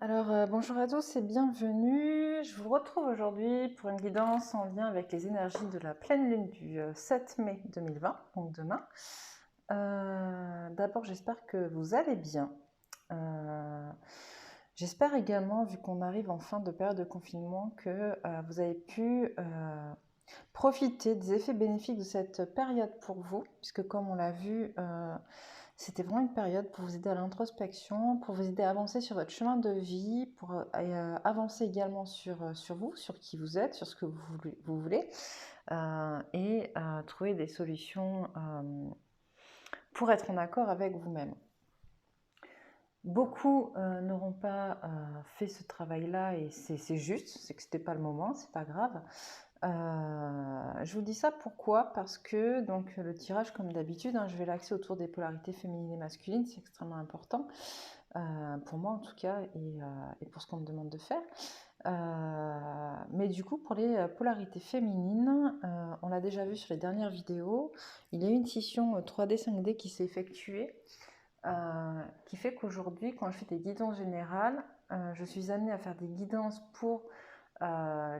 Bonjour à tous et bienvenue. Je vous retrouve aujourd'hui pour une guidance en lien avec les énergies de la pleine lune du 7 mai 2020, donc demain. D'abord, j'espère que vous allez bien. J'espère également, vu qu'on arrive en fin de période de confinement, que vous avez pu profiter des effets bénéfiques de cette période pour vous, puisque comme on l'a vu, c'était vraiment une période pour vous aider à l'introspection, pour vous aider à avancer sur votre chemin de vie, pour avancer également sur vous, sur qui vous êtes, sur ce que vous voulez, et trouver des solutions pour être en accord avec vous-même. Beaucoup n'auront pas fait ce travail-là et c'est juste, c'est que c'était pas le moment, c'est pas grave. Je vous dis ça pourquoi? Parce que donc, le tirage, comme d'habitude, je vais l'axer autour des polarités féminines et masculines, c'est extrêmement important, pour moi en tout cas, et pour ce qu'on me demande de faire. Mais du coup, pour les polarités féminines, on l'a déjà vu sur les dernières vidéos, il y a eu une scission 3D 5D qui s'est effectuée, qui fait qu'aujourd'hui, quand je fais des guidances générales, je suis amenée à faire des guidances pour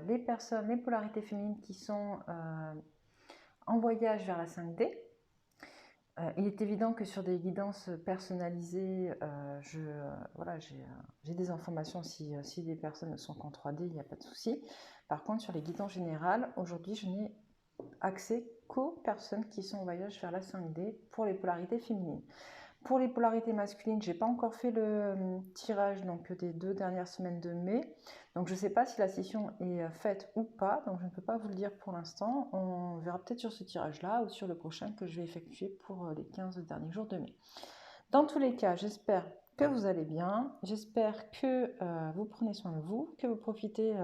les personnes, les polarités féminines qui sont en voyage vers la 5D. Il est évident que sur des guidances personnalisées, j'ai des informations si les personnes ne sont qu'en 3D, il n'y a pas de souci. Par contre, sur les guidances générales, aujourd'hui, je n'ai accès qu'aux personnes qui sont en voyage vers la 5D pour les polarités féminines. Pour les polarités masculines, je n'ai pas encore fait le tirage donc, des 2 dernières semaines de mai. Donc je ne sais pas si la session est faite ou pas, donc je ne peux pas vous le dire pour l'instant. On verra peut-être sur ce tirage-là ou sur le prochain que je vais effectuer pour les 15 derniers jours de mai. Dans tous les cas, j'espère que vous allez bien. J'espère que vous prenez soin de vous, que vous profitez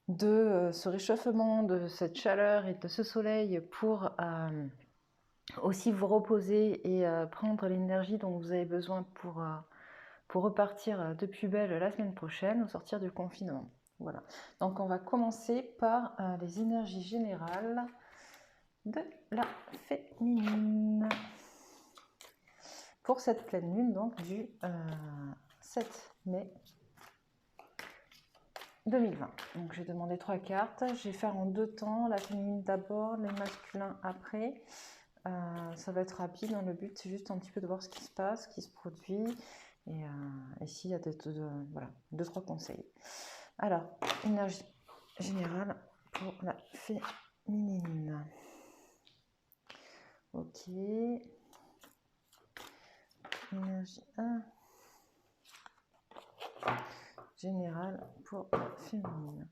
de ce réchauffement, de cette chaleur et de ce soleil pour aussi vous reposer et prendre l'énergie dont vous avez besoin pour repartir de plus belle la semaine prochaine au sortir du confinement. Voilà. Donc on va commencer par les énergies générales de la féminine pour cette pleine lune donc du 7 mai 2020. Donc je vais demander 3 cartes. Je vais faire en 2 temps, la féminine d'abord, les masculins après. Ça va être rapide, le but c'est juste un petit peu de voir ce qui se passe, ce qui se produit, et s'il y a voilà, 2-3 conseils. Alors, énergie générale pour la féminine. Ok. Énergie 1. Générale pour la féminine.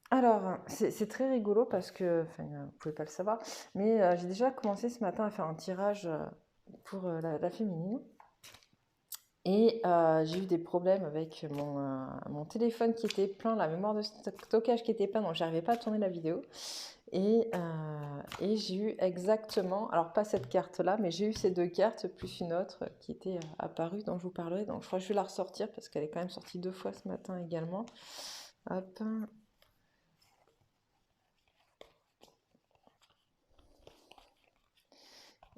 Alors, c'est très rigolo parce que, enfin, vous ne pouvez pas le savoir, mais j'ai déjà commencé ce matin à faire un tirage pour la féminine. Et j'ai eu des problèmes avec mon téléphone qui était plein, la mémoire de stockage qui était plein, donc j'arrivais pas à tourner la vidéo. Et j'ai eu exactement, alors pas cette carte-là, mais j'ai eu ces 2 cartes, plus une autre qui était apparue, dont je vous parlerai. Donc je crois que je vais la ressortir parce qu'elle est quand même sortie 2 fois ce matin également. Hop.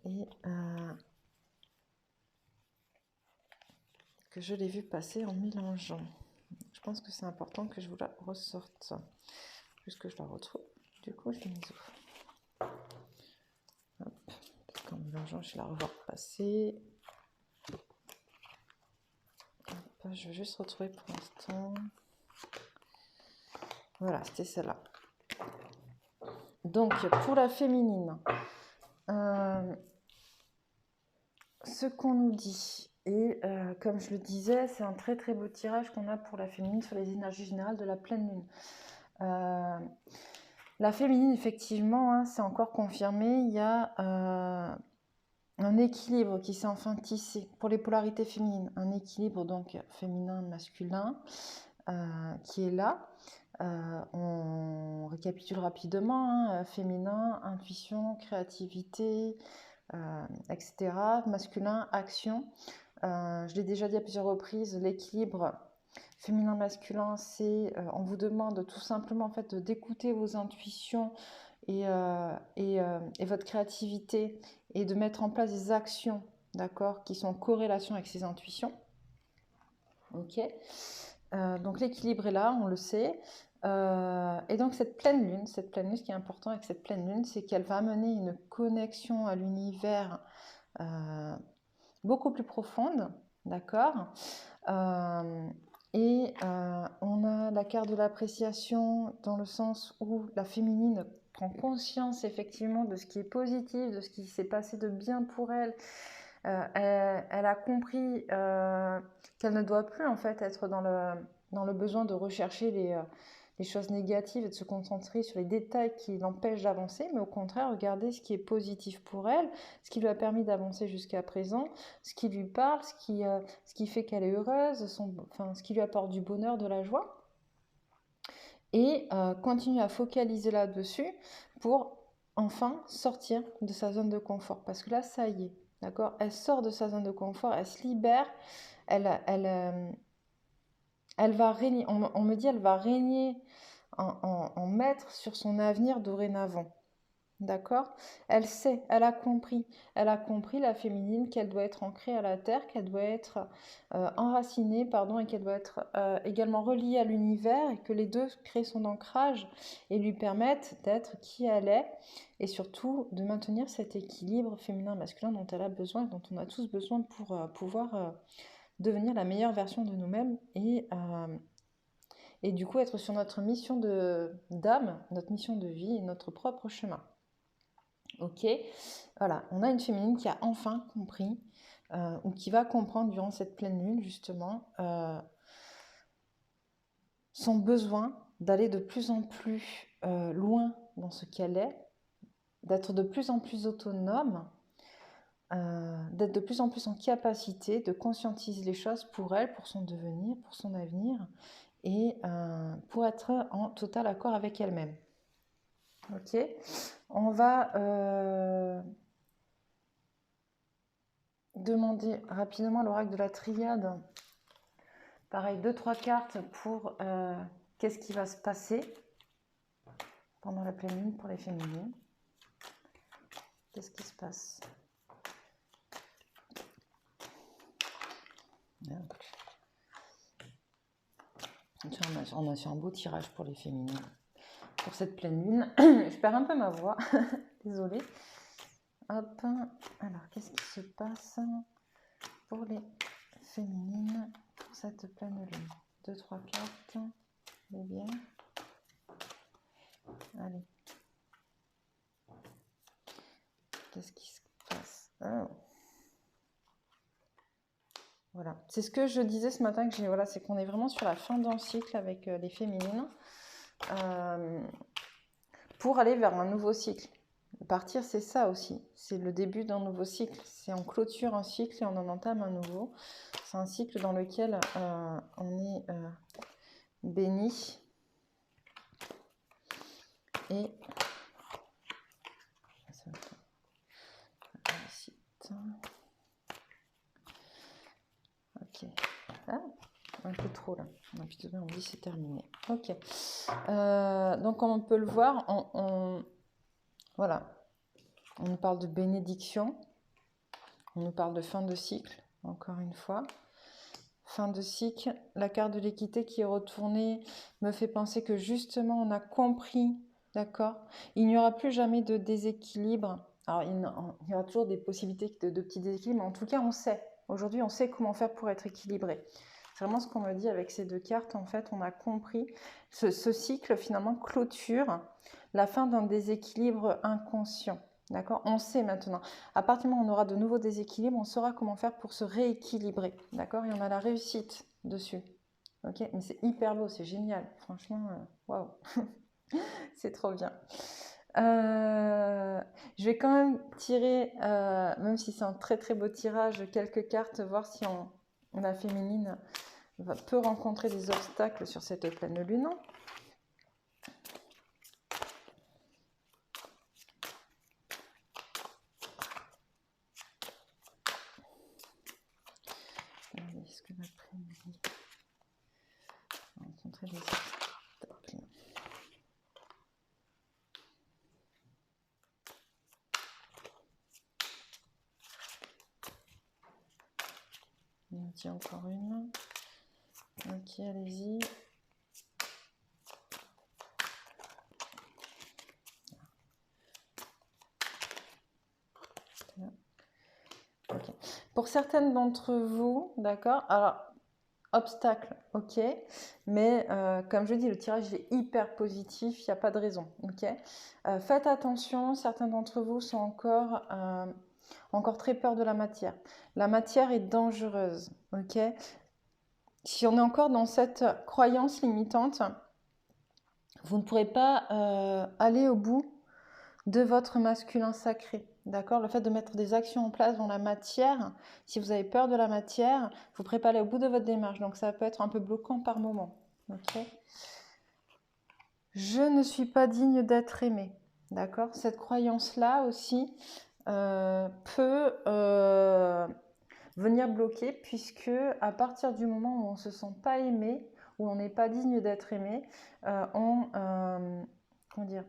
Et que je l'ai vu passer en mélangeant. Je pense que c'est important que je vous la ressorte. Juste que je la retrouve. Du coup, je l'ai mise où? Hop. En mélangeant, je vais la revoir passer. Hop, je vais juste retrouver pour l'instant. Voilà, c'était celle-là. Donc, pour la féminine, ce qu'on nous dit, et comme je le disais, c'est un très très beau tirage qu'on a pour la féminine sur les énergies générales de la pleine lune. La féminine, effectivement, c'est encore confirmé, il y a un équilibre qui s'est enfin tissé pour les polarités féminines, un équilibre donc féminin-masculin qui est là. On récapitule rapidement, féminin, intuition, créativité, etc. Masculin, action. Je l'ai déjà dit à plusieurs reprises, l'équilibre féminin-masculin, c'est on vous demande tout simplement en fait d'écouter vos intuitions et votre créativité et de mettre en place des actions d'accord, qui sont en corrélation avec ses intuitions. Ok, donc l'équilibre est là, on le sait. Et donc cette pleine lune, ce qui est important avec cette pleine lune, c'est qu'elle va amener une connexion à l'univers beaucoup plus profonde, d'accord. On a la carte de l'appréciation dans le sens où la féminine prend conscience effectivement de ce qui est positif, de ce qui s'est passé de bien pour elle. Elle a compris qu'elle ne doit plus en fait être dans le besoin de rechercher les choses négatives et de se concentrer sur les détails qui l'empêchent d'avancer, mais au contraire, regarder ce qui est positif pour elle, ce qui lui a permis d'avancer jusqu'à présent, ce qui lui parle, ce qui fait qu'elle est heureuse, ce qui lui apporte du bonheur, de la joie, et continuer à focaliser là-dessus pour enfin sortir de sa zone de confort. Parce que là, ça y est, d'accord, elle sort de sa zone de confort, elle se libère, elle va régner, on me dit, elle va régner en maître sur son avenir dorénavant. D'accord? Elle sait, elle a compris la féminine, qu'elle doit être ancrée à la terre, qu'elle doit être enracinée, et qu'elle doit être également reliée à l'univers, et que les deux créent son ancrage et lui permettent d'être qui elle est, et surtout de maintenir cet équilibre féminin-masculin dont elle a besoin, dont on a tous besoin pour pouvoir devenir la meilleure version de nous-mêmes et du coup être sur notre mission d'âme, notre mission de vie et notre propre chemin. Ok, voilà, on a une féminine qui a enfin compris ou qui va comprendre durant cette pleine lune justement son besoin d'aller de plus en plus loin dans ce qu'elle est, d'être de plus en plus autonome, d'être de plus en plus en capacité de conscientiser les choses pour elle, pour son devenir, pour son avenir, et pour être en total accord avec elle-même. Ok, on va demander rapidement à l'oracle de la triade, pareil, 2-3 cartes pour qu'est-ce qui va se passer pendant la pleine lune pour les féminines. Qu'est-ce qui se passe? On a fait un beau tirage pour les féminines. Pour cette pleine lune, je perds un peu ma voix, désolée. Hop, alors qu'est-ce qui se passe pour les féminines pour cette pleine lune? 2-3 cartes, c'est bien. Allez. Qu'est-ce qui se passe? Oh. Voilà, c'est ce que je disais ce matin, c'est qu'on est vraiment sur la fin d'un cycle avec les féminines pour aller vers un nouveau cycle. Partir, c'est ça aussi, c'est le début d'un nouveau cycle. C'est on clôture un cycle et on en entame un nouveau. C'est un cycle dans lequel on est béni et ok. Ah, un peu trop là. On dit c'est terminé. Ok. Donc comme on peut le voir, voilà. On nous parle de bénédiction. On nous parle de fin de cycle, encore une fois. Fin de cycle. La carte de l'équité qui est retournée me fait penser que justement on a compris, d'accord? Il n'y aura plus jamais de déséquilibre. Alors il y aura toujours des possibilités de petits déséquilibres, mais en tout cas on sait. Aujourd'hui on sait comment faire pour être équilibré. C'est vraiment ce qu'on me dit avec ces deux cartes. En fait, on a compris. Ce cycle, finalement, clôture la fin d'un déséquilibre inconscient. D'accord? On sait maintenant. À partir du moment où on aura de nouveaux déséquilibres, on saura comment faire pour se rééquilibrer. D'accord? Et on a la réussite dessus. Ok? Mais c'est hyper beau, c'est génial. Franchement, waouh! C'est trop bien. Je vais quand même tirer, même si c'est un très très beau tirage, quelques cartes, voir si la féminine peut rencontrer des obstacles sur cette pleine lune. Est-ce que l'après-midi va rencontrer des obstacles? dis encore une. Ok, allez-y. Okay. Pour certaines d'entre vous, d'accord, alors obstacle, ok, mais comme je dis, le tirage est hyper positif, il n'y a pas de raison, ok. Faites attention, certains d'entre vous sont encore très peur de la matière. La matière est dangereuse, ok. Si on est encore dans cette croyance limitante, vous ne pourrez pas aller au bout de votre masculin sacré. D'accord? Le fait de mettre des actions en place dans la matière, si vous avez peur de la matière, vous ne pourrez pas aller au bout de votre démarche. Donc ça peut être un peu bloquant par moment. Ok? Je ne suis pas digne d'être aimé. D'accord? Cette croyance-là aussi peut venir bloquer, puisque à partir du moment où on ne se sent pas aimé, où on n'est pas digne d'être aimé, comment dire,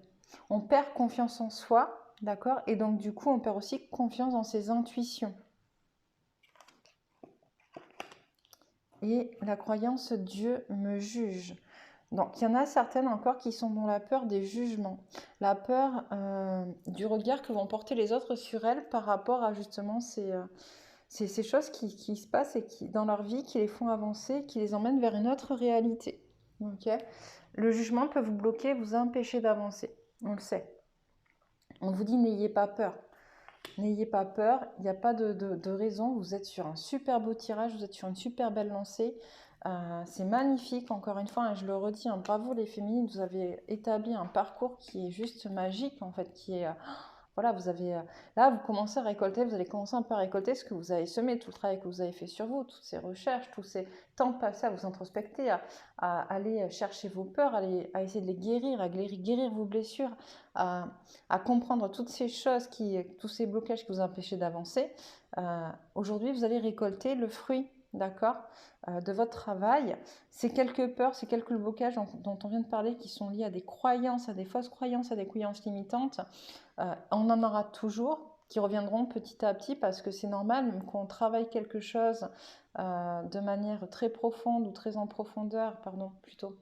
on perd confiance en soi. D'accord? Et donc, du coup, on perd aussi confiance dans ses intuitions. Et la croyance Dieu me juge. Donc, il y en a certaines encore qui sont dans la peur des jugements. La peur du regard que vont porter les autres sur elles par rapport à justement ces choses qui se passent et qui, dans leur vie, qui les font avancer, qui les emmènent vers une autre réalité. Okay? Le jugement peut vous bloquer, vous empêcher d'avancer. On le sait. On vous dit n'ayez pas peur. N'ayez pas peur, il n'y a pas de raison. Vous êtes sur un super beau tirage, vous êtes sur une super belle lancée. C'est magnifique, encore une fois, et je le redis, hein, bravo les féminines, vous avez établi un parcours qui est juste magique, en fait, qui est... voilà, vous avez... là, vous commencez à récolter, vous allez commencer un peu à récolter ce que vous avez semé, tout le travail que vous avez fait sur vous, toutes ces recherches, tous ces temps passés à vous introspecter, à aller chercher vos peurs, à essayer de les guérir, à guérir vos blessures, à comprendre toutes ces choses, tous ces blocages qui vous empêchaient d'avancer. Aujourd'hui, vous allez récolter le fruit, d'accord, de votre travail. Ces quelques peurs, ces quelques blocages dont on vient de parler qui sont liés à des croyances, à des fausses croyances, à des croyances limitantes, on en aura toujours qui reviendront petit à petit parce que c'est normal, même quand on travaille quelque chose de manière très profonde ou très en profondeur, pardon, plutôt.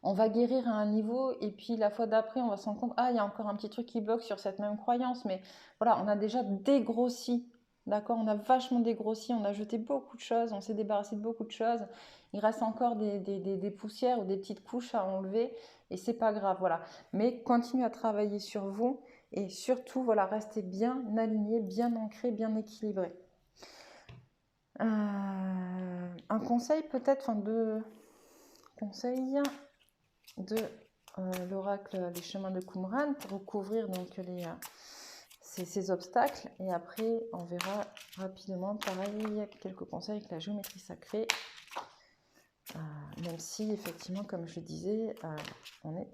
On va guérir à un niveau et puis la fois d'après, on va se rendre compte, il y a encore un petit truc qui bloque sur cette même croyance, mais voilà, on a déjà dégrossi. D'accord, on a vachement dégrossi, on a jeté beaucoup de choses, on s'est débarrassé de beaucoup de choses. Il reste encore des poussières ou des petites couches à enlever et c'est pas grave, voilà. Mais continuez à travailler sur vous et surtout, voilà, restez bien aligné, bien ancré, bien équilibré. Un conseil peut-être, enfin deux conseils de l'oracle Les Chemins de Qumran pour recouvrir donc ces obstacles et après on verra rapidement pareil quelques conseils avec la géométrie sacrée même si effectivement comme je le disais on est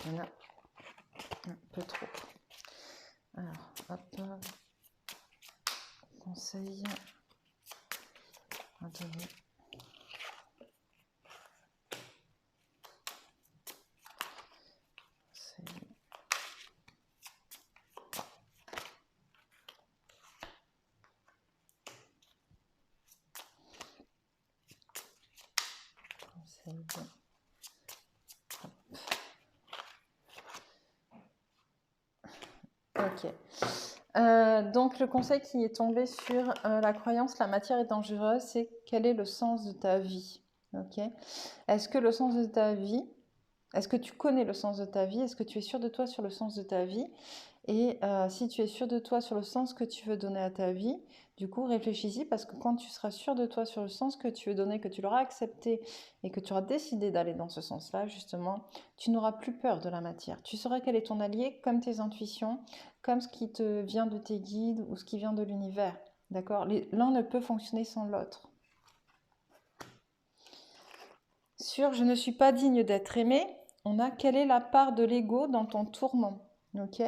il y en a un peu trop. Alors hop, conseil à donner. Ok. Donc le conseil qui est tombé sur la croyance la matière est dangereuse, c'est quel est le sens de ta vie? Ok. Est-ce que le sens de ta vie, est-ce que tu connais le sens de ta vie? Est-ce que tu es sûr de toi sur le sens de ta vie? Et si tu es sûr de toi sur le sens que tu veux donner à ta vie, du coup, réfléchis-y parce que quand tu seras sûr de toi sur le sens que tu veux donner, que tu l'auras accepté et que tu auras décidé d'aller dans ce sens-là, justement, tu n'auras plus peur de la matière. Tu sauras quel est ton allié, comme tes intuitions, comme ce qui te vient de tes guides ou ce qui vient de l'univers. D'accord? L'un ne peut fonctionner sans l'autre. Sur « je ne suis pas digne d'être aimé », on a « quelle est la part de l'ego dans ton tourment ?» Ok,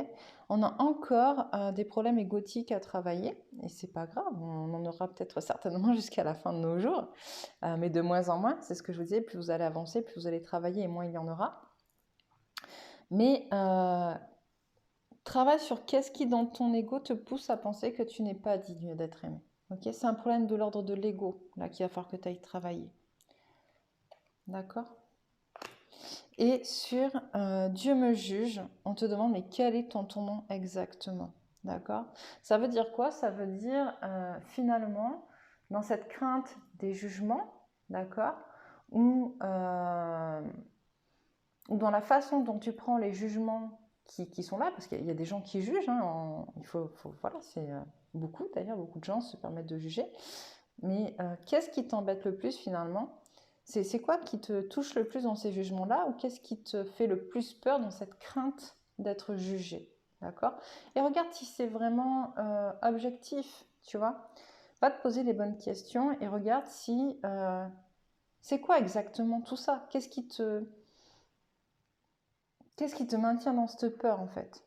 on a encore des problèmes égotiques à travailler et c'est pas grave, on en aura peut-être certainement jusqu'à la fin de nos jours, mais de moins en moins, c'est ce que je vous disais, plus vous allez avancer, plus vous allez travailler et moins il y en aura. Mais travaille sur qu'est-ce qui dans ton ego te pousse à penser que tu n'es pas digne d'être aimé. Ok, c'est un problème de l'ordre de l'ego, là, qu'il va falloir que tu ailles travailler. D'accord? Et sur Dieu me juge, on te demande, mais quel est ton tourment exactement? D'accord? Ça veut dire quoi? Ça veut dire, finalement, dans cette crainte des jugements, d'accord? Ou dans la façon dont tu prends les jugements qui sont là, parce qu'il y a des gens qui jugent, hein, voilà, c'est beaucoup d'ailleurs, beaucoup de gens se permettent de juger. Mais qu'est-ce qui t'embête le plus finalement? C'est quoi qui te touche le plus dans ces jugements-là, ou qu'est-ce qui te fait le plus peur dans cette crainte d'être jugé? D'accord? Et regarde si c'est vraiment objectif, tu vois. Va te poser les bonnes questions et regarde si c'est quoi exactement tout ça? Qu'est-ce qui te maintient dans cette peur en fait?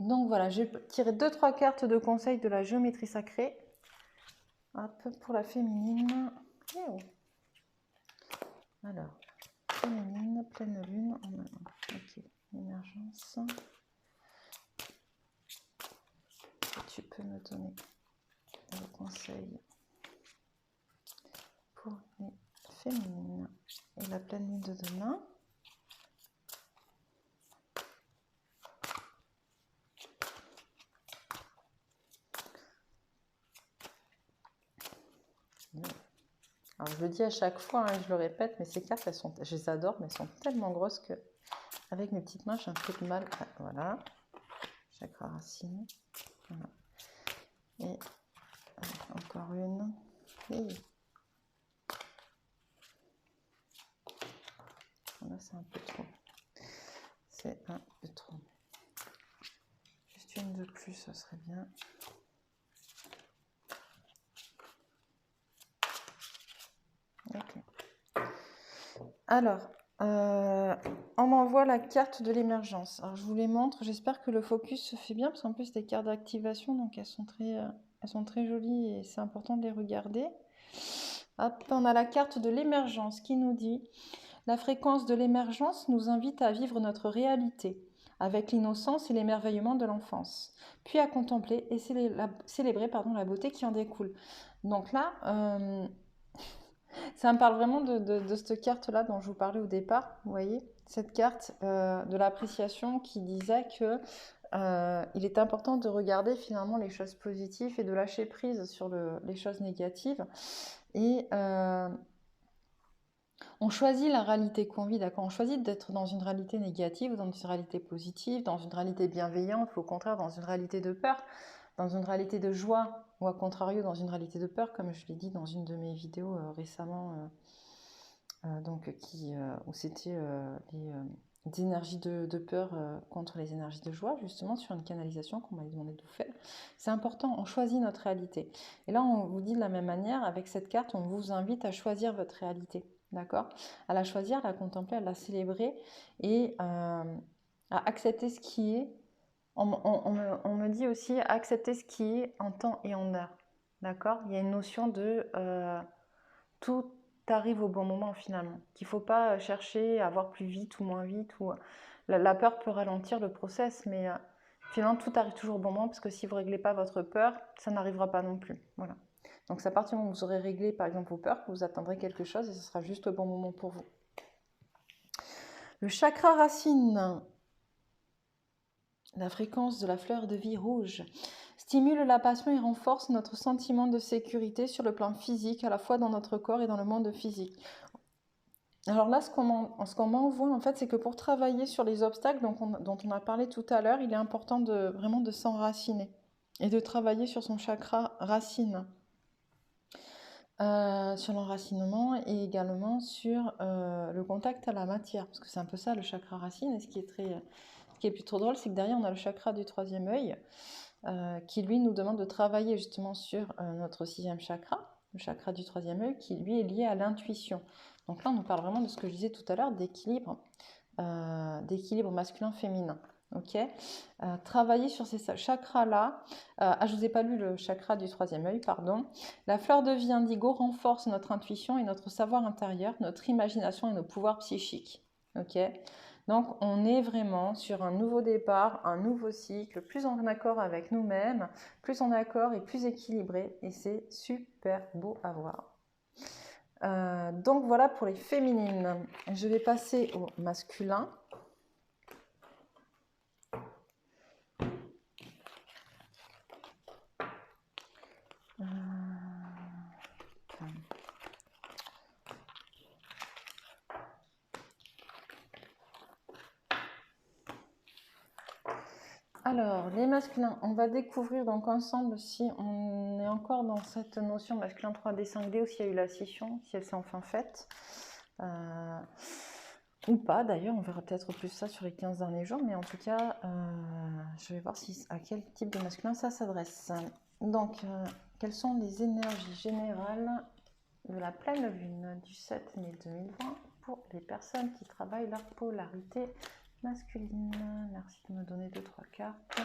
Donc voilà, j'ai tiré 2-3 cartes de conseils de la géométrie sacrée. Hop, pour la féminine. Alors, féminine, pleine lune. Ok, émergence. Tu peux me donner le conseil pour les féminines et la pleine lune de demain. Alors, je le dis à chaque fois, je le répète, mais ces cartes, je les adore, mais elles sont tellement grosses que, avec mes petites mains, j'ai un peu de mal. Voilà, chakra racine. Voilà. Et encore une. Et là, c'est un peu trop. C'est un peu trop. Juste une de plus, ça serait bien. Ok. Alors, on m'envoie la carte de l'émergence. Alors, je vous les montre. J'espère que le focus se fait bien, parce qu'en plus, c'est des cartes d'activation, donc elles sont très jolies et c'est important de les regarder. Hop, on a la carte de l'émergence qui nous dit: la fréquence de l'émergence nous invite à vivre notre réalité avec l'innocence et l'émerveillement de l'enfance, puis à contempler et célébrer la beauté qui en découle. Donc là, ça me parle vraiment de cette carte-là dont je vous parlais au départ. Vous voyez, cette carte de l'appréciation qui disait que il est important de regarder finalement les choses positives et de lâcher prise sur les choses négatives. Et on choisit la réalité qu'on vit, d'accord? On choisit d'être dans une réalité négative ou dans une réalité positive, dans une réalité bienveillante ou au contraire dans une réalité de peur, dans une réalité de joie ou à contrario dans une réalité de peur, comme je l'ai dit dans une de mes vidéos récemment, où c'était les énergies de peur contre les énergies de joie, justement sur une canalisation qu'on m'a demandé de vous faire. C'est important, on choisit notre réalité. Et là, on vous dit de la même manière, avec cette carte, on vous invite à choisir votre réalité. D'accord? À la choisir, à la contempler, à la célébrer et à accepter ce qui est. On me dit aussi accepter ce qui est en temps et en heure. D'accord? Il y a une notion de tout arrive au bon moment finalement. Qu'il ne faut pas chercher à avoir plus vite ou moins vite. La peur peut ralentir le process, mais finalement tout arrive toujours au bon moment parce que si vous ne réglez pas votre peur, ça n'arrivera pas non plus. Voilà. Donc c'est à partir du moment où vous aurez réglé par exemple vos peurs que vous attendrez quelque chose et ce sera juste au bon moment pour vous. Le chakra racine, la fréquence de la fleur de vie rouge, stimule la passion et renforce notre sentiment de sécurité sur le plan physique, à la fois dans notre corps et dans le monde physique. Alors là, ce qu'on m'envoie, en fait, c'est que pour travailler sur les obstacles dont on a parlé tout à l'heure, il est important vraiment de s'enraciner et de travailler sur son chakra racine. Sur l'enracinement et également sur le contact à la matière, parce que c'est un peu ça le chakra racine. Et ce qui est plutôt drôle, c'est que derrière on a le chakra du troisième œil qui lui nous demande de travailler justement sur notre sixième chakra, le chakra du troisième œil, qui lui est lié à l'intuition. Donc là on nous parle vraiment de ce que je disais tout à l'heure, d'équilibre masculin-féminin. Ok, travailler sur ces chakras-là. Je vous ai pas lu le chakra du troisième œil, pardon. La fleur de vie indigo renforce notre intuition et notre savoir intérieur, notre imagination et nos pouvoirs psychiques. Ok, Donc, on est vraiment sur un nouveau départ, un nouveau cycle, plus en accord avec nous-mêmes, plus en accord et plus équilibré. Et c'est super beau à voir. Donc, voilà pour les féminines. Je vais passer au masculin. Alors, les masculins, on va découvrir donc ensemble si on est encore dans cette notion masculin 3D, 5D ou s'il y a eu la scission, si elle s'est enfin faite. Ou pas, d'ailleurs, on verra peut-être plus ça sur les 15 derniers jours, mais en tout cas, je vais voir à quel type de masculin ça s'adresse. Donc, quelles sont les énergies générales de la pleine lune du 7 mai 2020 pour les personnes qui travaillent leur polarité masculine? Merci de me donner 2-3 cartes.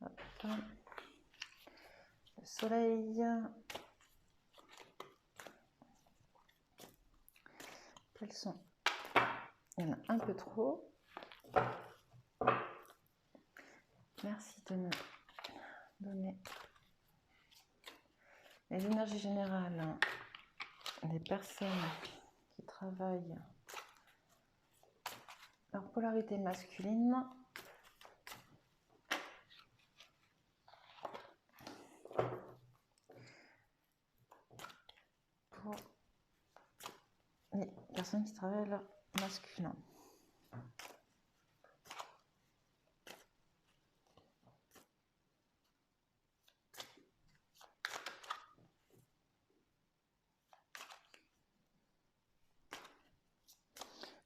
Hop. Le soleil. Quels sont? Il y en a un peu trop. Merci de me donner les énergies générales des personnes qui travaillent leur polarité masculine. Pour les personnes qui travaillent leur masculin.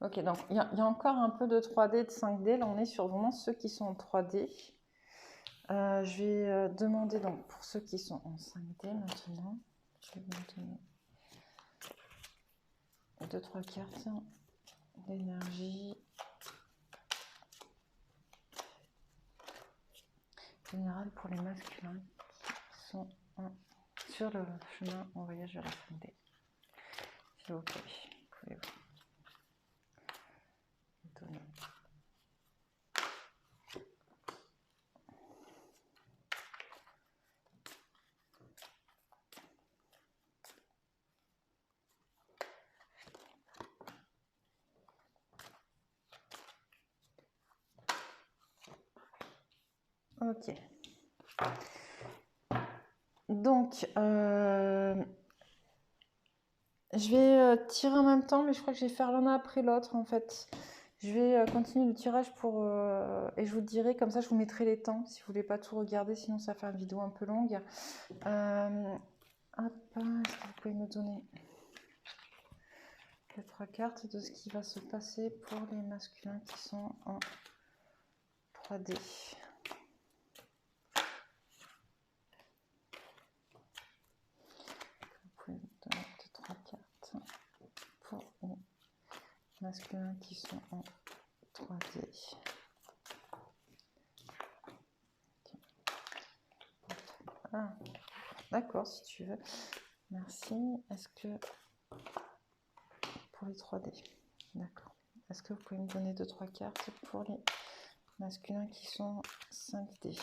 Ok, donc il y a encore un peu de 3D, de 5D. Là, on est sur vraiment ceux qui sont en 3D. Je vais demander donc pour ceux qui sont en 5D maintenant. Je vais vous donner 2-3 cartes d'énergie générale pour les masculins qui sont sur le chemin en voyage vers la 5D. S'il vous plaît, pouvez-vous donner. Ok. Donc, je vais tirer en même temps, mais je crois que je vais faire l'un après l'autre en fait. Je vais continuer le tirage pour et je vous dirai, comme ça je vous mettrai les temps si vous voulez pas tout regarder, sinon ça fait une vidéo un peu longue. Hop, est-ce que vous pouvez me donner les 3 cartes de ce qui va se passer pour les masculins qui sont en 3D? Vous pouvez me donner 3 cartes pour les masculins qui sont en 3D. Okay. Ah, d'accord, si tu veux. Merci. Est-ce que pour les 3D, d'accord. Est-ce que vous pouvez me donner 2-3 cartes pour les masculins qui sont 5D?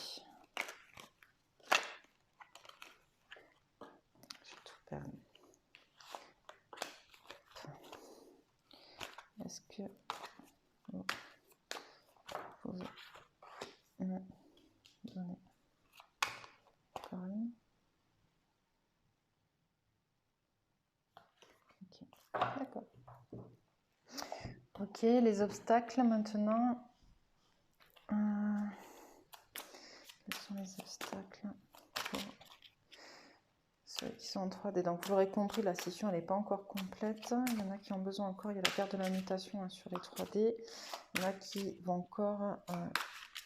J'ai tout perdu. Est-ce que vous pouvez me donner encore une? Ok, d'accord. Ok, les obstacles maintenant. Quels sont les obstacles pour ceux qui sont en 3D? Donc vous l'aurez compris, la session elle n'est pas encore complète. Il y en a qui ont besoin encore, il y a la perte de la mutation sur les 3D. Il y en a qui vont encore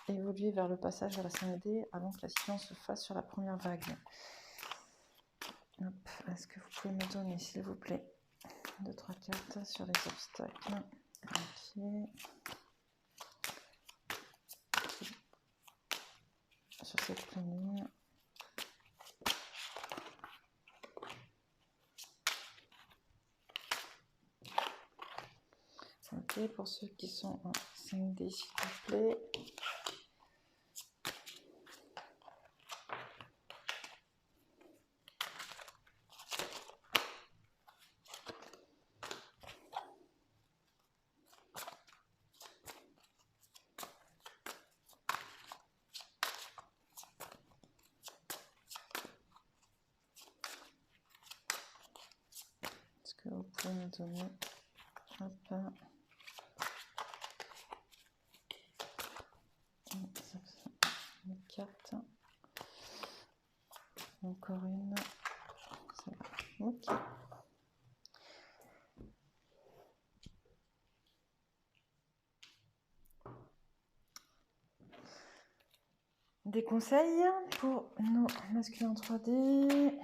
évoluer vers le passage à la 5D avant que la session se fasse sur la première vague. Est-ce que vous pouvez me donner s'il vous plaît 2-3 cartes sur les obstacles? Okay. Sur cette pleine ligne. Ok. Ok, pour ceux qui sont en 5D, s'il vous plaît. Est-ce que vous pouvez me donner une carte? Encore une. Ok. Des conseils pour nos masculins 3D.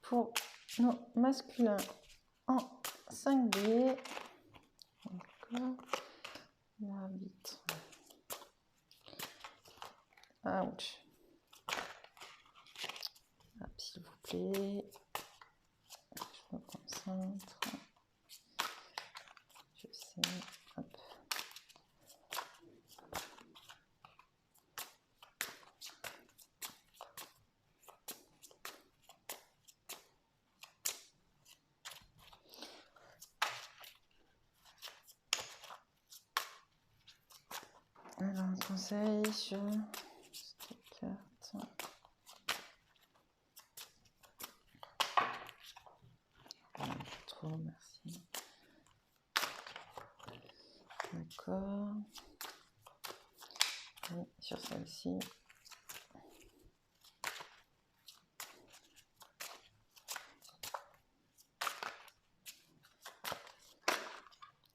Pour nos masculins en 5D. D'accord. L'arbitre. Ouch. S'il vous plaît. Je me concentre. Je sais. Hop. Alors, un conseil sur cette carte. Trop, merci. D'accord. Et sur celle-ci.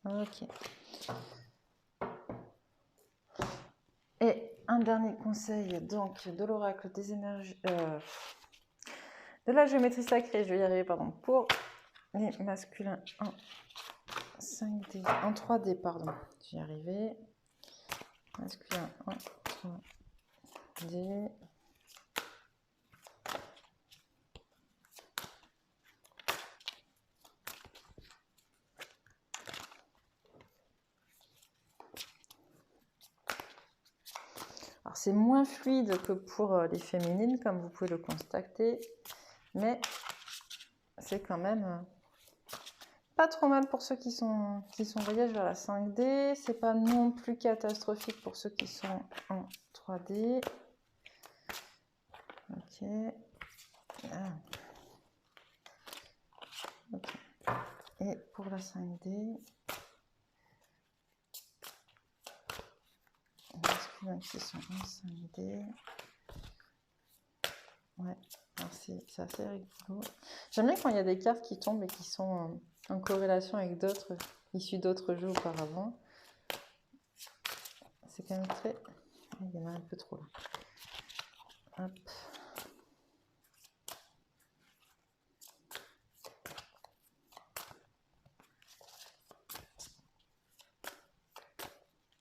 Ok. Et un dernier conseil, donc, de l'oracle des énergies, de la géométrie sacrée, je vais y arriver, pardon, pour les masculins en 5D, en 3D, pardon, j'y vais y arriver, masculin en 3D. Alors, c'est moins fluide que pour les féminines, comme vous pouvez le constater, mais c'est quand même pas trop mal pour ceux qui sont voyage vers la 5D. C'est pas non plus catastrophique pour ceux qui sont en 3D. Ok. Ah. Ok. Et pour la 5D, les masculins qui sont en 5D. Ouais, alors c'est assez rigolo. J'aime bien quand il y a des cartes qui tombent et qui sont en corrélation avec d'autres, issues d'autres jeux auparavant. C'est quand même très... Il y en a un peu trop là. Hop.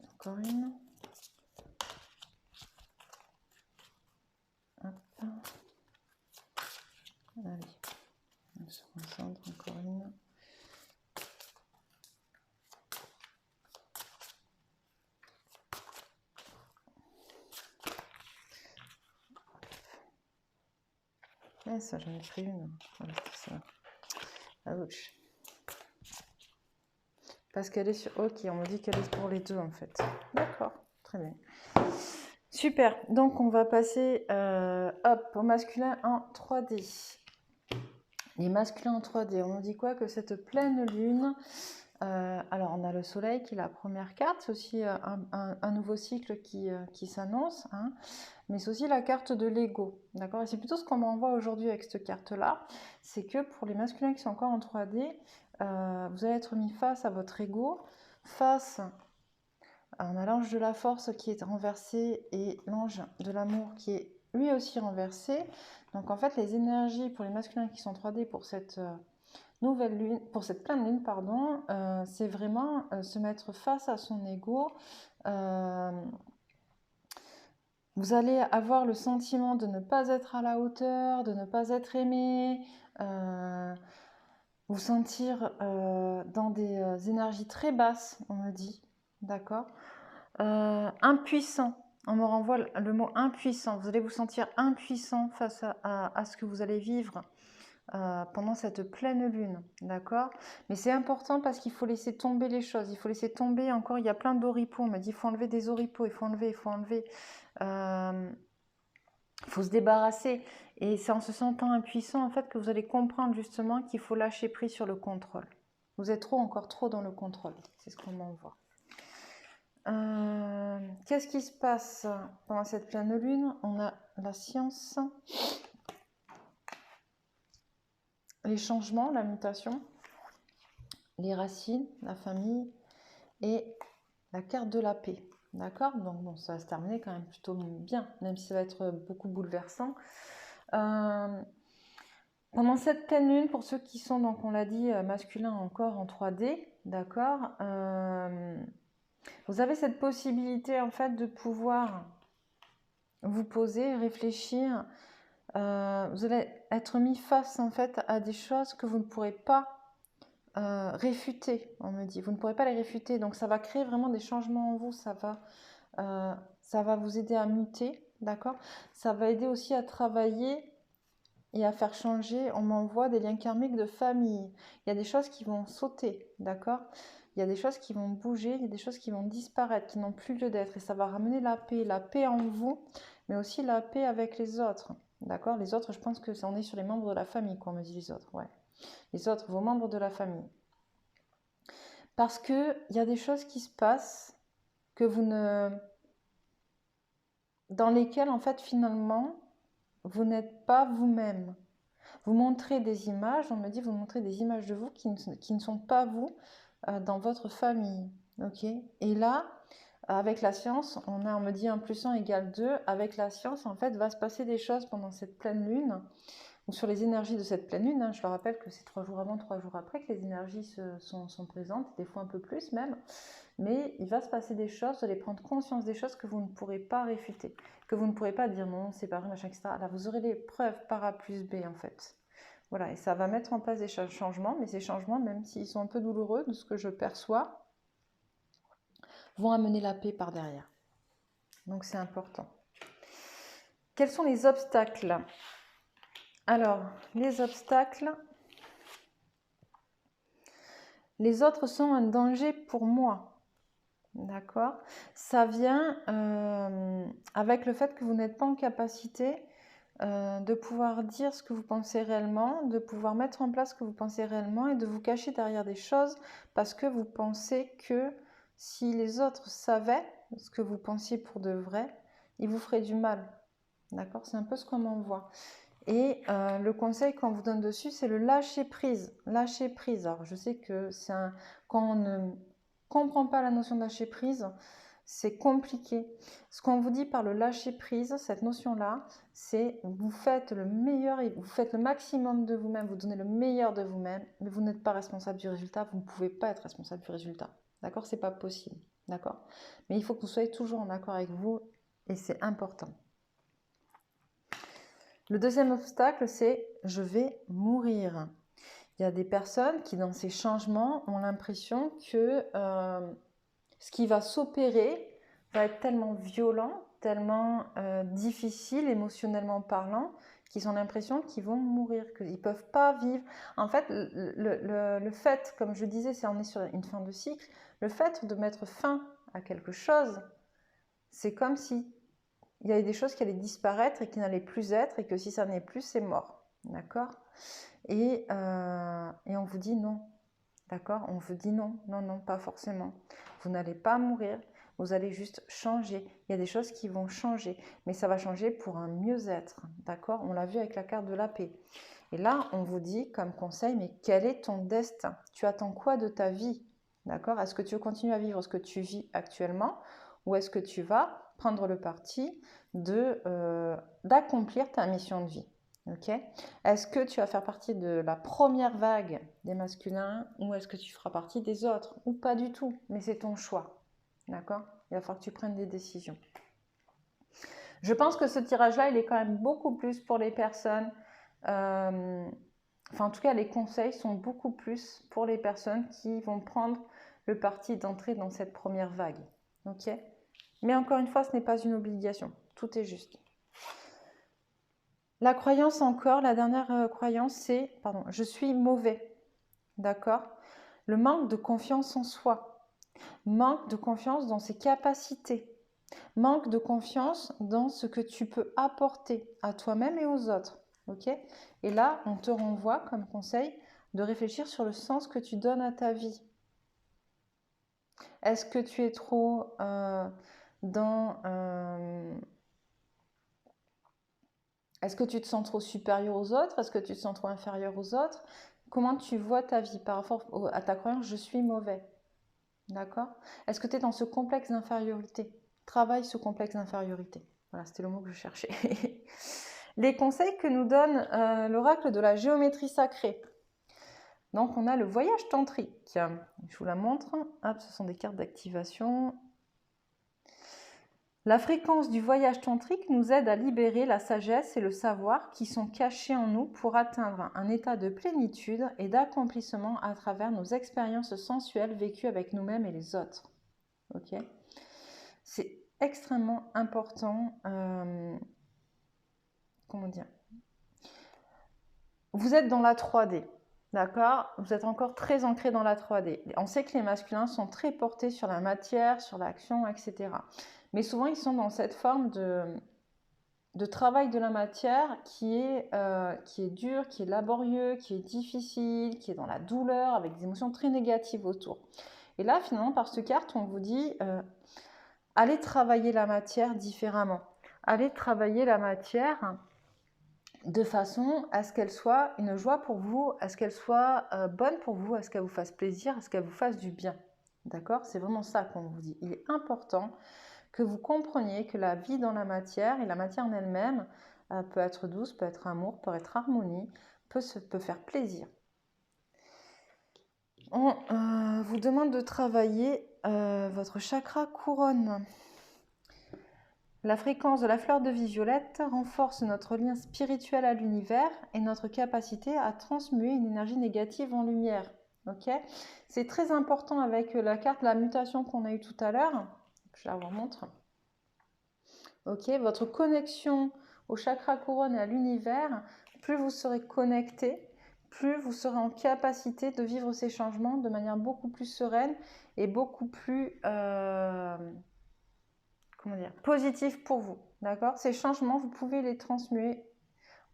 Encore une. Hop. Allez. On se concentre, encore une. Ouais, ça, j'en ai pris une. Voilà, c'est ça. Ouch. Parce qu'elle est sur... Ok, on me dit qu'elle est pour les deux, en fait. D'accord, très bien. Super, donc on va passer hop, au masculin en 3D. Les masculins en 3D, on nous dit quoi? Que cette pleine lune... alors, on a le soleil qui est la première carte, c'est aussi un nouveau cycle qui s'annonce, hein, mais c'est aussi la carte de l'ego, d'accord? Et c'est plutôt ce qu'on m'envoie aujourd'hui avec cette carte-là, c'est que pour les masculins qui sont encore en 3D, vous allez être mis face à votre ego, face... On a l'ange de la force qui est renversé et l'ange de l'amour qui est lui aussi renversé. Donc en fait, les énergies pour les masculins qui sont 3D pour cette nouvelle lune, pour cette pleine lune, pardon, c'est vraiment se mettre face à son ego. Vous allez avoir le sentiment de ne pas être à la hauteur, de ne pas être aimé, vous sentir dans des énergies très basses, on me dit, d'accord, impuissant. On me renvoie le mot impuissant. Vous allez vous sentir impuissant face à ce que vous allez vivre pendant cette pleine lune, d'accord. Mais c'est important parce qu'il faut laisser tomber les choses. Il faut laisser tomber encore. Il y a plein d'oripeaux. On me dit il faut enlever des oripeaux. Il faut enlever. Il faut enlever. Il faut se débarrasser. Et c'est en se sentant impuissant en fait que vous allez comprendre justement qu'il faut lâcher prise sur le contrôle. Vous êtes encore trop dans le contrôle. C'est ce qu'on m'envoie. Qu'est-ce qui se passe pendant cette pleine lune? On a la science, les changements, la mutation, les racines, la famille et la carte de la paix. D'accord? Donc bon, ça va se terminer quand même plutôt bien, même si ça va être beaucoup bouleversant. Pendant cette pleine lune, pour ceux qui sont, donc on l'a dit, masculins encore en 3D, d'accord, vous avez cette possibilité en fait de pouvoir vous poser, réfléchir. Vous allez être mis face en fait à des choses que vous ne pourrez pas réfuter, on me dit. Vous ne pourrez pas les réfuter, donc ça va créer vraiment des changements en vous. Ça va vous aider à muter, d'accord. Ça va aider aussi à travailler et à faire changer. On m'envoie des liens karmiques de famille. Il y a des choses qui vont sauter, d'accord. Il y a des choses qui vont bouger, il y a des choses qui vont disparaître, qui n'ont plus lieu d'être. Et ça va ramener la paix en vous, mais aussi la paix avec les autres. D'accord? Les autres, je pense que on est sur les membres de la famille, quoi, on me dit les autres. Ouais. Les autres, vos membres de la famille. Parce qu'il y a des choses qui se passent que vous ne... dans lesquelles, en fait, finalement, vous n'êtes pas vous-même. Vous montrez des images, on me dit, vous montrez des images de vous qui ne sont pas vous dans votre famille. Ok? Et là, avec la science, on me dit 1 + 1 = 2. Avec la science, en fait, va se passer des choses pendant cette pleine lune, ou sur les énergies de cette pleine lune. Hein. Je le rappelle que c'est 3 jours avant, 3 jours après que les énergies sont présentes, des fois un peu plus même. Mais il va se passer des choses, vous allez prendre conscience des choses que vous ne pourrez pas réfuter, que vous ne pourrez pas dire non, c'est pas vrai, machin, etc. Là, vous aurez les preuves par A plus B, en fait. Voilà, et ça va mettre en place des changements, mais ces changements, même s'ils sont un peu douloureux, de ce que je perçois, vont amener la paix par derrière. Donc c'est important. Quels sont les obstacles? Alors, les obstacles, les autres sont un danger pour moi. D'accord? Ça vient avec le fait que vous n'êtes pas en capacité de pouvoir dire ce que vous pensez réellement, de pouvoir mettre en place ce que vous pensez réellement et de vous cacher derrière des choses parce que vous pensez que si les autres savaient ce que vous pensiez pour de vrai, ils vous feraient du mal. D'accord? C'est un peu ce qu'on m'envoie. Et le conseil qu'on vous donne dessus, c'est le lâcher prise. Lâcher prise. Alors, je sais que quand on ne comprend pas la notion de lâcher prise, c'est compliqué. Ce qu'on vous dit par le lâcher prise, cette notion-là, c'est vous faites le meilleur et vous faites le maximum de vous-même, vous donnez le meilleur de vous-même, mais vous n'êtes pas responsable du résultat, vous ne pouvez pas être responsable du résultat. D'accord? C'est pas possible. D'accord? Mais il faut que vous soyez toujours en accord avec vous et c'est important. Le deuxième obstacle, c'est je vais mourir. Il y a des personnes qui, dans ces changements, ont l'impression que ce qui va s'opérer va être tellement violent, tellement difficile émotionnellement parlant, qu'ils ont l'impression qu'ils vont mourir, qu'ils ne peuvent pas vivre. En fait, le fait, comme je disais, on est sur une fin de cycle, le fait de mettre fin à quelque chose, c'est comme si il y avait des choses qui allaient disparaître et qui n'allaient plus être, et que si ça n'est plus, c'est mort. D'accord? Et on vous dit non. D'accord? On vous dit non, non, non, pas forcément. Vous n'allez pas mourir, vous allez juste changer. Il y a des choses qui vont changer, mais ça va changer pour un mieux-être. D'accord? On l'a vu avec la carte de la paix. Et là, on vous dit comme conseil, mais quel est ton destin? Tu attends quoi de ta vie? D'accord? Est-ce que tu veux continuer à vivre ce que tu vis actuellement? Ou est-ce que tu vas prendre le parti d'accomplir ta mission de vie. Ok? Est-ce que tu vas faire partie de la première vague des masculins ou est-ce que tu feras partie des autres? Ou pas du tout, mais c'est ton choix. D'accord? Il va falloir que tu prennes des décisions. Je pense que ce tirage-là, il est quand même beaucoup plus pour les personnes... Enfin, en tout cas, les conseils sont beaucoup plus pour les personnes qui vont prendre le parti d'entrer dans cette première vague. Ok? Mais encore une fois, ce n'est pas une obligation. Tout est juste. La croyance encore, la dernière croyance, c'est « pardon, je suis mauvais ». D'accord? Le manque de confiance en soi. Manque de confiance dans ses capacités. Manque de confiance dans ce que tu peux apporter à toi-même et aux autres. Ok? Et là, on te renvoie comme conseil de réfléchir sur le sens que tu donnes à ta vie. Est-ce que tu es trop est-ce que tu te sens trop supérieur aux autres? Est-ce que tu te sens trop inférieur aux autres? Comment tu vois ta vie par rapport à ta croyance « je suis mauvais ». D'accord? Est-ce que tu es dans ce complexe d'infériorité? Travaille ce complexe d'infériorité. Voilà, c'était le mot que je cherchais. Les conseils que nous donne l'oracle de la géométrie sacrée. Donc, on a le voyage tantrique. Je vous la montre. Hop, ce sont des cartes d'activation. La fréquence du voyage tantrique nous aide à libérer la sagesse et le savoir qui sont cachés en nous pour atteindre un état de plénitude et d'accomplissement à travers nos expériences sensuelles vécues avec nous-mêmes et les autres. Ok? C'est extrêmement important. Comment dire? Vous êtes dans la 3D. D'accord? Vous êtes encore très ancré dans la 3D. On sait que les masculins sont très portés sur la matière, sur l'action, etc. Mais souvent, ils sont dans cette forme de travail de la matière qui est dur, qui est laborieux, qui est difficile, qui est dans la douleur, avec des émotions très négatives autour. Et là, finalement, par cette carte, on vous dit allez travailler la matière différemment. Allez travailler la matière de façon à ce qu'elle soit une joie pour vous, à ce qu'elle soit bonne pour vous, à ce qu'elle vous fasse plaisir, à ce qu'elle vous fasse du bien. D'accord? C'est vraiment ça qu'on vous dit. Il est important que vous compreniez que la vie dans la matière, et la matière en elle-même, peut être douce, peut être amour, peut être harmonie, peut faire plaisir. On vous demande de travailler votre chakra couronne. La fréquence de la fleur de vie violette renforce notre lien spirituel à l'univers et notre capacité à transmuer une énergie négative en lumière. Okay? C'est très important avec la carte la mutation qu'on a eue tout à l'heure. Je la vous remontre. Ok, votre connexion au chakra couronne et à l'univers, plus vous serez connecté, plus vous serez en capacité de vivre ces changements de manière beaucoup plus sereine et beaucoup plus positive pour vous. D'accord? Ces changements, vous pouvez les transmuer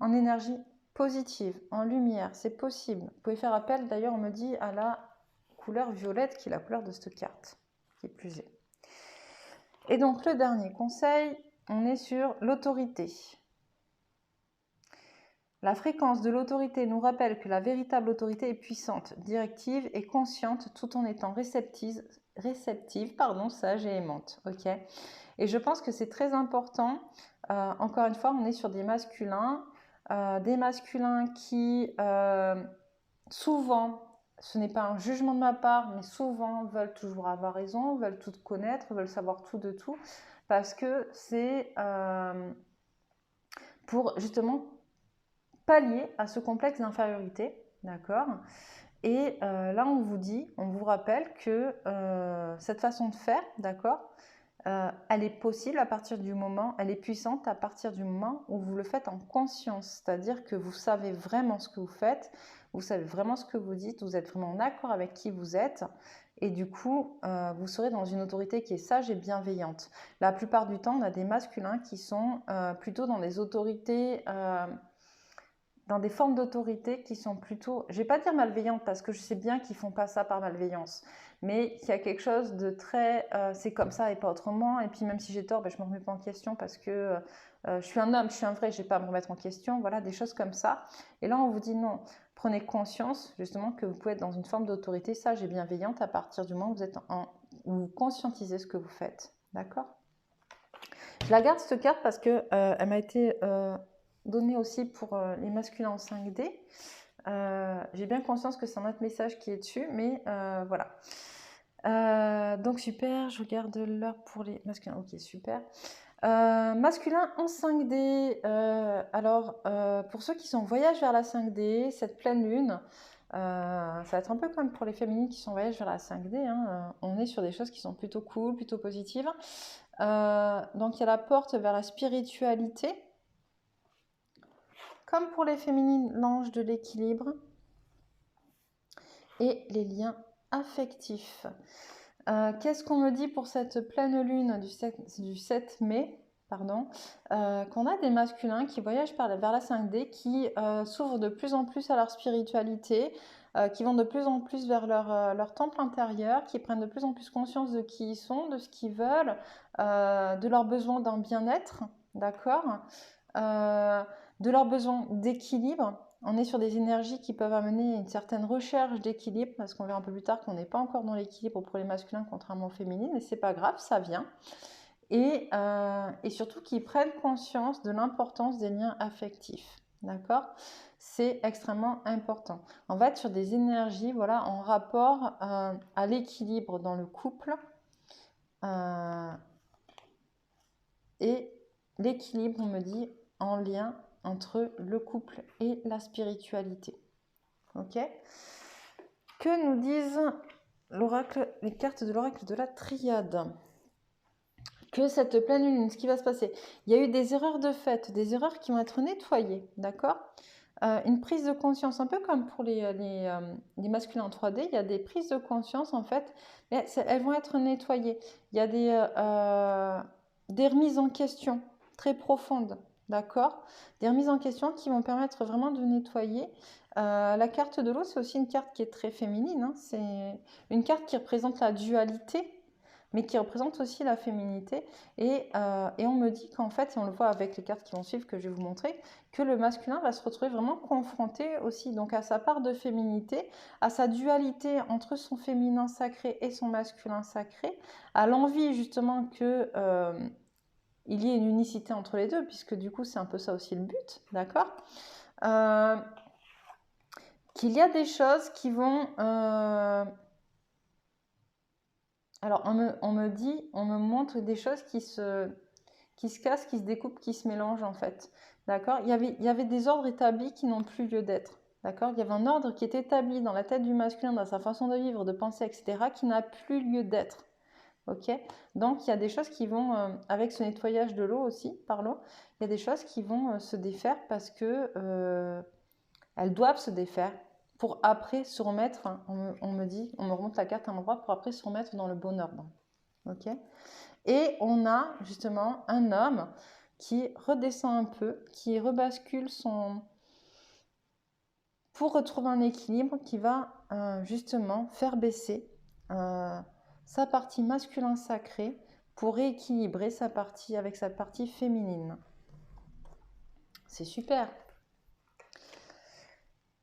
en énergie positive, en lumière, c'est possible. Vous pouvez faire appel, d'ailleurs, on me dit, à la couleur violette, qui est la couleur de cette carte, qui est plus est. Et donc, le dernier conseil, on est sur l'autorité. La fréquence de l'autorité nous rappelle que la véritable autorité est puissante, directive et consciente tout en étant réceptive, sage et aimante. Okay? Et je pense que c'est très important. Encore une fois, on est sur des masculins qui souvent, ce n'est pas un jugement de ma part, mais souvent veulent toujours avoir raison, veulent tout connaître, veulent savoir tout de tout, parce que c'est pour justement pallier à ce complexe d'infériorité, d'accord? Et là, on vous rappelle que cette façon de faire, d'accord, elle est possible à partir du moment, elle est puissante à partir du moment où vous le faites en conscience, c'est-à-dire que vous savez vraiment ce que vous faites, vous savez vraiment ce que vous dites, vous êtes vraiment en accord avec qui vous êtes, et du coup, vous serez dans une autorité qui est sage et bienveillante. La plupart du temps, on a des masculins qui sont plutôt dans des autorités... dans des formes d'autorité qui sont plutôt, je ne vais pas dire malveillantes parce que je sais bien qu'ils ne font pas ça par malveillance, mais qu'il y a quelque chose de très, c'est comme ça et pas autrement, et puis même si j'ai tort, ben, je ne me remets pas en question parce que je suis un homme, je suis un vrai, je n'ai pas à me remettre en question, voilà, des choses comme ça. Et là, on vous dit non, prenez conscience justement que vous pouvez être dans une forme d'autorité sage et bienveillante à partir du moment où vous êtes où vous conscientisez ce que vous faites, d'accord ? Je la garde cette carte parce que elle m'a été donnée aussi pour les masculins en 5D. J'ai bien conscience que c'est un autre message qui est dessus, mais voilà. Donc super, je regarde l'heure pour les masculins. Ok, super. Masculin en 5D. Alors, pour ceux qui sont en voyage vers la 5D, cette pleine lune, ça va être un peu comme pour les féminines qui sont en voyage vers la 5D. Hein, on est sur des choses qui sont plutôt cool, plutôt positives. Donc, il y a la porte vers la spiritualité. Comme pour les féminines, l'ange de l'équilibre. Et les liens affectifs. Qu'est-ce qu'on me dit pour cette pleine lune du 7 mai, pardon, qu'on a des masculins qui voyagent vers la 5D, qui s'ouvrent de plus en plus à leur spiritualité, qui vont de plus en plus vers leur temple intérieur, qui prennent de plus en plus conscience de qui ils sont, de ce qu'ils veulent, de leurs besoins d'un bien-être, d'accord, de leurs besoins d'équilibre. On est sur des énergies qui peuvent amener une certaine recherche d'équilibre, parce qu'on verra un peu plus tard qu'on n'est pas encore dans l'équilibre pour les masculins, contrairement aux féminines, mais c'est pas grave, ça vient. Et surtout qu'ils prennent conscience de l'importance des liens affectifs, d'accord? C'est extrêmement important. On va être sur des énergies, voilà, en rapport à l'équilibre dans le couple, et l'équilibre, on me dit, en lien entre le couple et la spiritualité. Ok? Que nous disent les cartes de l'oracle de la triade? Que cette pleine lune, ce qui va se passer, il y a eu des erreurs de fait, des erreurs qui vont être nettoyées, d'accord? Une prise de conscience, un peu comme pour les masculins en 3D, il y a des prises de conscience en fait, mais elles vont être nettoyées. Il y a des remises en question très profondes, d'accord? Des remises en question qui vont permettre vraiment de nettoyer. La carte de l'eau, c'est aussi une carte qui est très féminine, hein. C'est une carte qui représente la dualité, mais qui représente aussi la féminité. Et on me dit qu'en fait, et on le voit avec les cartes qui vont suivre, que je vais vous montrer, que le masculin va se retrouver vraiment confronté aussi donc à sa part de féminité, à sa dualité entre son féminin sacré et son masculin sacré, à l'envie justement que il y ait une unicité entre les deux, puisque du coup c'est un peu ça aussi le but, d'accord, qu'il y a des choses qui vont... Alors, on me montre des choses qui se cassent, qui se découpent, qui se mélangent en fait. D'accord? Il y avait des ordres établis qui n'ont plus lieu d'être. D'accord? Il y avait un ordre qui est établi dans la tête du masculin, dans sa façon de vivre, de penser, etc., qui n'a plus lieu d'être. Ok? Donc, il y a des choses qui vont, avec ce nettoyage de l'eau aussi, par l'eau, il y a des choses qui vont se défaire parce que elles doivent se défaire pour après se remettre, hein, on me remonte la carte à l'endroit pour après se remettre dans le bon ordre. Ok? Et on a justement un homme qui redescend un peu, qui rebascule pour retrouver un équilibre, qui va justement faire baisser sa partie masculin sacré pour rééquilibrer sa partie avec sa partie féminine. C'est super.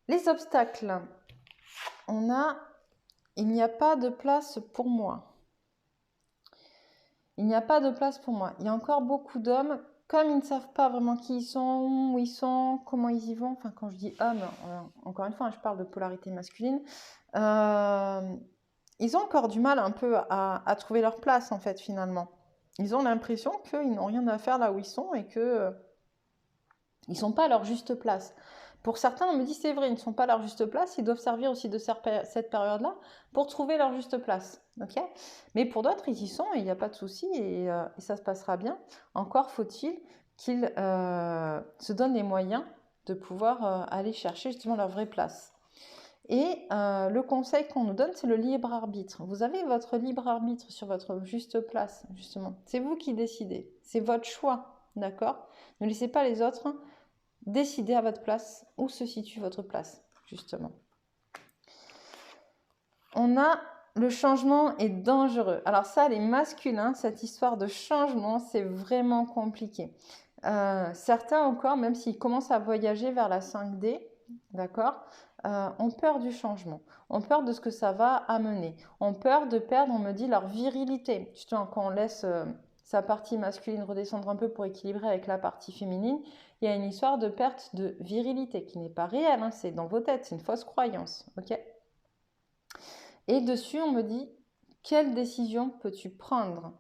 Les obstacles. Il n'y a pas de place pour moi. Il n'y a pas de place pour moi. Il y a encore beaucoup d'hommes, comme ils ne savent pas vraiment qui ils sont, où ils sont, comment ils y vont. Enfin, quand je dis hommes, encore une fois, je parle de polarité masculine. Ils ont encore du mal un peu à trouver leur place, en fait, finalement. Ils ont l'impression qu'ils n'ont rien à faire là où ils sont et qu'ils ne sont pas à leur juste place. Pour certains, on me dit c'est vrai, ils ne sont pas à leur juste place, ils doivent servir aussi de cette période-là pour trouver leur juste place. Okay, mais pour d'autres, ils y sont et il n'y a pas de souci et ça se passera bien. Encore faut-il qu'ils se donnent les moyens de pouvoir aller chercher justement leur vraie place. Et le conseil qu'on nous donne, c'est le libre arbitre. Vous avez votre libre arbitre sur votre juste place, justement. C'est vous qui décidez, c'est votre choix, d'accord? Ne laissez pas les autres décidez à votre place où se situe votre place, justement. On a le changement est dangereux. Alors ça, les masculins, cette histoire de changement, c'est vraiment compliqué. Certains encore, même s'ils commencent à voyager vers la 5D, d'accord, ont peur du changement, ont peur de ce que ça va amener, ont peur de perdre, on me dit, leur virilité. Justement, quand on laisse sa partie masculine redescendre un peu pour équilibrer avec la partie féminine, il y a une histoire de perte de virilité qui n'est pas réelle, hein, c'est dans vos têtes, c'est une fausse croyance, ok? Et dessus, on me dit, quelle décision peux-tu prendre?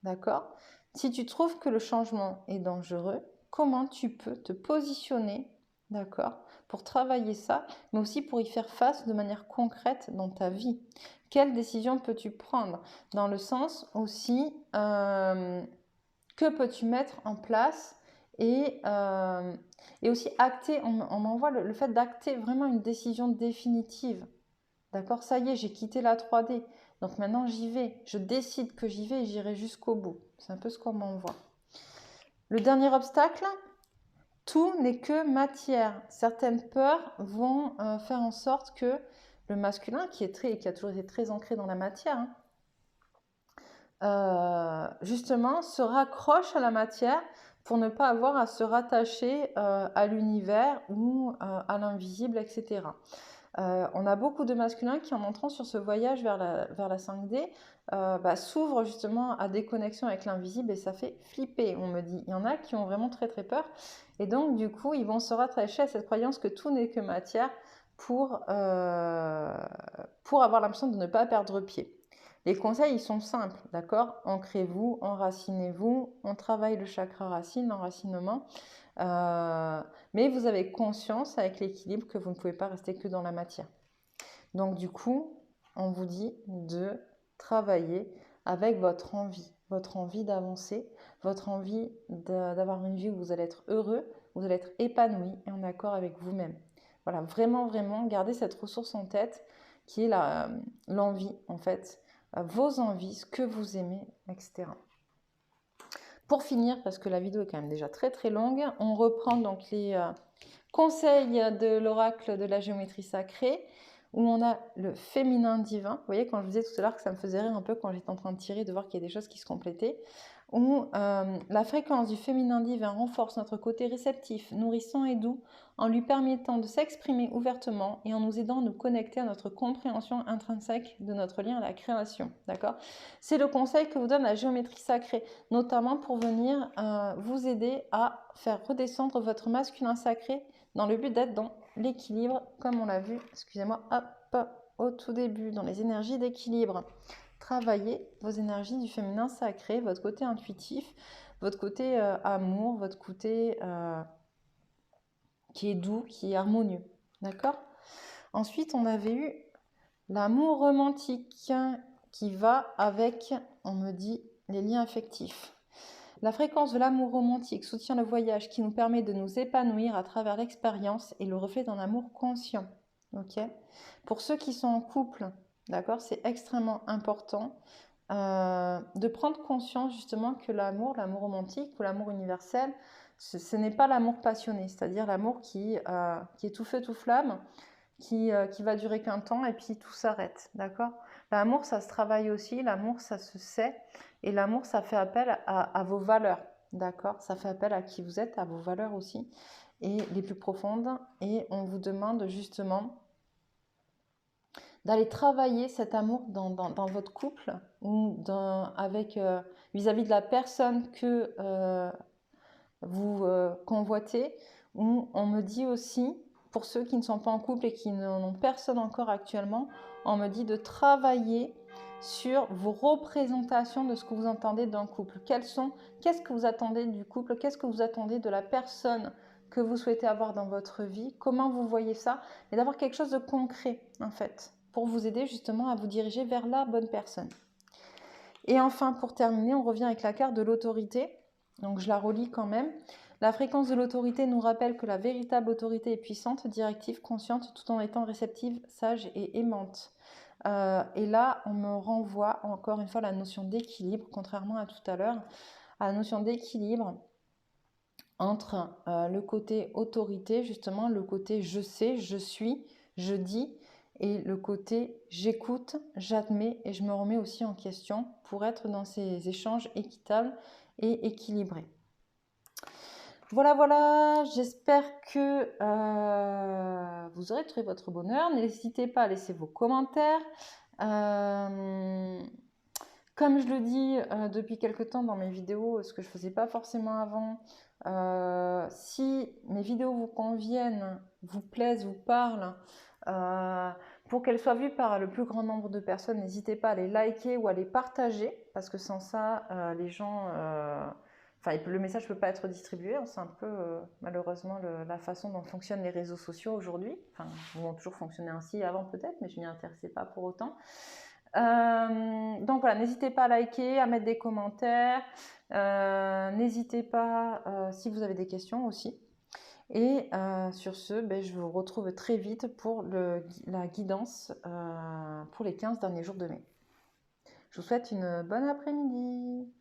D'accord? Si tu trouves que le changement est dangereux, comment tu peux te positionner, d'accord, pour travailler ça, mais aussi pour y faire face de manière concrète dans ta vie? Quelle décision peux-tu prendre? Dans le sens aussi, que peux-tu mettre en place et aussi acter, on m'envoie le fait d'acter vraiment une décision définitive. D'accord? Ça y est, j'ai quitté la 3D. Donc maintenant, j'y vais. Je décide que j'y vais et j'irai jusqu'au bout. C'est un peu ce qu'on m'envoie. Le dernier obstacle, tout n'est que matière. Certaines peurs vont faire en sorte que le masculin, qui a toujours été très ancré dans la matière, justement, se raccroche à la matière pour ne pas avoir à se rattacher à l'univers ou à l'invisible, etc. On a beaucoup de masculins qui, en entrant sur ce voyage vers la 5D, s'ouvrent justement à des connexions avec l'invisible et ça fait flipper, on me dit. Il y en a qui ont vraiment très très peur et donc du coup, ils vont se rattacher à cette croyance que tout n'est que matière pour avoir l'impression de ne pas perdre pied. Les conseils, ils sont simples, d'accord? Ancrez-vous, enracinez-vous, on travaille le chakra racine, l'enracinement. Mais vous avez conscience avec l'équilibre que vous ne pouvez pas rester que dans la matière. Donc du coup, on vous dit de travailler avec votre envie d'avancer, votre envie d'avoir une vie où vous allez être heureux, où vous allez être épanoui et en accord avec vous-même. Voilà, vraiment, vraiment, gardez cette ressource en tête qui est l'envie en fait, vos envies, ce que vous aimez, etc. Pour finir, parce que la vidéo est quand même déjà très très longue, on reprend donc les conseils de l'oracle de la géométrie sacrée, où on a le féminin divin. Vous voyez, quand je vous disais tout à l'heure que ça me faisait rire un peu quand j'étais en train de tirer, de voir qu'il y a des choses qui se complétaient, où la fréquence du féminin divin renforce notre côté réceptif, nourrissant et doux, en lui permettant de s'exprimer ouvertement et en nous aidant à nous connecter à notre compréhension intrinsèque de notre lien à la création. D'accord? C'est le conseil que vous donne la géométrie sacrée, notamment pour venir vous aider à faire redescendre votre masculin sacré dans le but d'être dans l'équilibre, comme on l'a vu, excusez-moi, hop, au tout début, dans les énergies d'équilibre. Travaillez vos énergies du féminin sacré, votre côté intuitif, votre côté amour, votre côté qui est doux, qui est harmonieux. D'accord? Ensuite, on avait eu l'amour romantique qui va avec, on me dit, les liens affectifs. La fréquence de l'amour romantique soutient le voyage qui nous permet de nous épanouir à travers l'expérience et le reflet d'un amour conscient. Okay? Pour ceux qui sont en couple, d'accord, c'est extrêmement important de prendre conscience justement que l'amour romantique ou l'amour universel, ce n'est pas l'amour passionné, c'est-à-dire l'amour qui est tout feu, tout flamme, qui va durer qu'un temps et puis tout s'arrête, d'accord? L'amour, ça se travaille aussi, l'amour, ça se sait, et l'amour, ça fait appel à vos valeurs, d'accord? Ça fait appel à qui vous êtes, à vos valeurs aussi, et les plus profondes, et on vous demande justement d'aller travailler cet amour dans votre couple ou avec vis-à-vis de la personne que vous convoitez, où on me dit aussi, pour ceux qui ne sont pas en couple et qui n'ont personne encore actuellement, on me dit de travailler sur vos représentations de ce que vous entendez d'un couple. Qu'est-ce que vous attendez du couple? Qu'est-ce que vous attendez de la personne que vous souhaitez avoir dans votre vie? Comment vous voyez ça? Et d'avoir quelque chose de concret, en fait, pour vous aider justement à vous diriger vers la bonne personne. Et enfin, pour terminer, on revient avec la carte de l'autorité. Donc je la relis quand même. La fréquence de l'autorité nous rappelle que la véritable autorité est puissante, directive, consciente, tout en étant réceptive, sage et aimante. Et là, on me renvoie encore une fois à la notion d'équilibre, contrairement à tout à l'heure, à la notion d'équilibre entre le côté autorité, justement, le côté je sais, je suis, je dis, et le côté j'écoute, j'admets et je me remets aussi en question pour être dans ces échanges équitables et équilibrés. Voilà, voilà, j'espère que vous aurez trouvé votre bonheur. N'hésitez pas à laisser vos commentaires. Comme je le dis depuis quelque temps dans mes vidéos, ce que je ne faisais pas forcément avant, si mes vidéos vous conviennent, vous plaisent, vous parlent, pour qu'elles soient vues par le plus grand nombre de personnes, n'hésitez pas à les liker ou à les partager, parce que sans ça, les gens... Enfin, le message ne peut pas être distribué, hein, c'est un peu malheureusement la façon dont fonctionnent les réseaux sociaux aujourd'hui. Enfin, ils vont toujours fonctionner ainsi avant peut-être, mais je n'y intéressais pas pour autant. Donc voilà, n'hésitez pas à liker, à mettre des commentaires. N'hésitez pas si vous avez des questions aussi. Et sur ce, ben, je vous retrouve très vite pour la guidance pour les 15 derniers jours de mai. Je vous souhaite une bonne après-midi.